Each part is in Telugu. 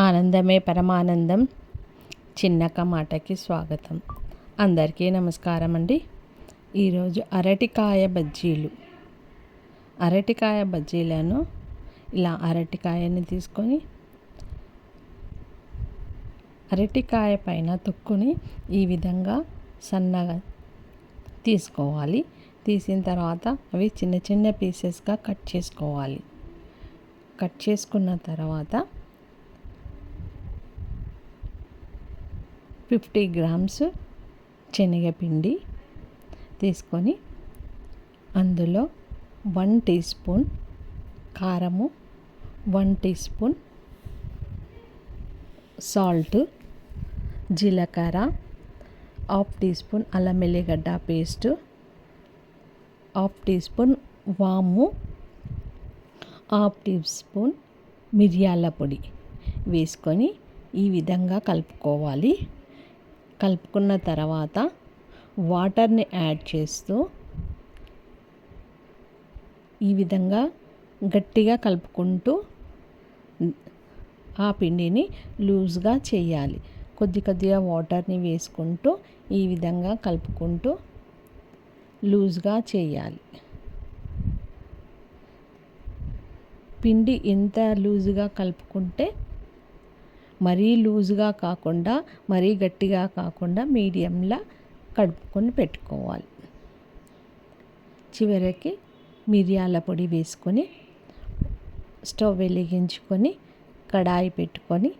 ఆనందమే పరమానందం. చిన్నక్క మాటకి స్వాగతం. అందరికీ నమస్కారం అండి. ఈరోజు అరటికాయ బజ్జీలను ఇలా అరటికాయని తీసుకొని అరటికాయ పైన తొక్కుని ఈ విధంగా సన్నగా తీసుకోవాలి. తీసిన తర్వాత అవి చిన్న చిన్న పీసెస్గా కట్ చేసుకోవాలి. కట్ చేసుకున్న తర్వాత 50 గ్రామ్స్ శనగపిండి తీసుకొని అందులో 1 టీ స్పూన్ కారము, 1 టీ స్పూన్ సాల్ట్, జీలకర్ర, హాఫ్ టీ స్పూన్ అల్లం వెల్లిగడ్డ పేస్టు, హాఫ్ టీ స్పూన్ వాము, హాఫ్ టీ స్పూన్ మిరియాల పొడి వేసుకొని ఈ విధంగా కలుపుకోవాలి. కలుపుకున్న తర్వాత వాటర్ని యాడ్ చేస్తూ ఈ విధంగా గట్టిగా కలుపుకుంటూ ఆ పిండిని లూజ్గా చేయాలి. కొద్దిగా వాటర్ని వేసుకుంటూ ఈ విధంగా కలుపుకుంటూ లూజ్గా చేయాలి. పిండి ఎంత లూజ్గా కలుపుకుంటే మరీ లూజ్గా కాకుండా మరీ గట్టిగా కాకుండా మీడియంలా కలుపుకొని పెట్టుకోవాలి. చివరికి మిరియాల పొడి వేసుకొని స్టవ్ వెలిగించుకొని కడాయి పెట్టుకొని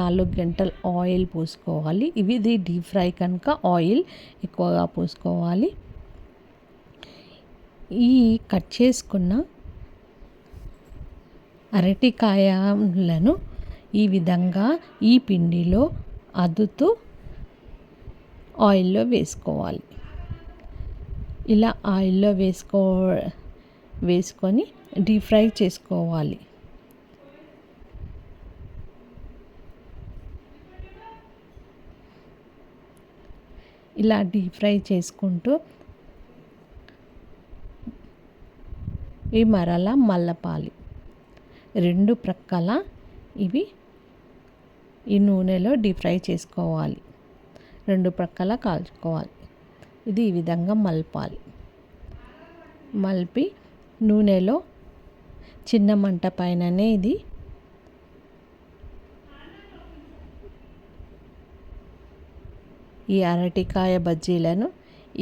4 గంటలు ఆయిల్ పోసుకోవాలి. ఇది డీప్ ఫ్రై కనుక ఆయిల్ ఎక్కువగా పోసుకోవాలి. ఈ కట్ చేసుకున్న అరటికాయలను ఈ విధంగా ఈ పిండిలో అద్దుతూ ఆయిల్లో వేసుకోవాలి. ఇలా ఆయిల్లో వేసుకొని డీప్ ఫ్రై చేసుకోవాలి. ఇలా డీప్ ఫ్రై చేసుకుంటూ ఈ మరలా మల్లపాలి. 2 ప్రక్కల ఇవి ఈ నూనెలో డీప్ ఫ్రై చేసుకోవాలి. 2 ప్రక్కల కాల్చుకోవాలి. ఇది ఈ విధంగా మలపాలి. మలిపి నూనెలో చిన్న మంట పైననే ఇది ఈ అరటికాయ బజ్జీలను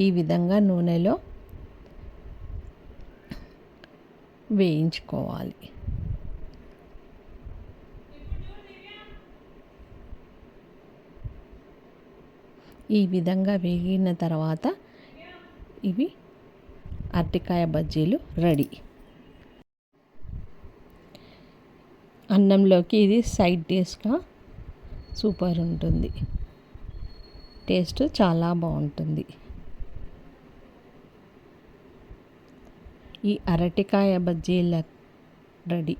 ఈ విధంగా నూనెలో వేయించుకోవాలి. ఈ విధంగా వేగిన తర్వాత ఇవి అరటికాయ బజ్జీలు రెడీ. అన్నంలోకి ఇది సైడ్ డిష్గా సూపర్ ఉంటుంది. టేస్ట్ చాలా బాగుంటుంది. ఈ అరటికాయ బజ్జీల రెడీ.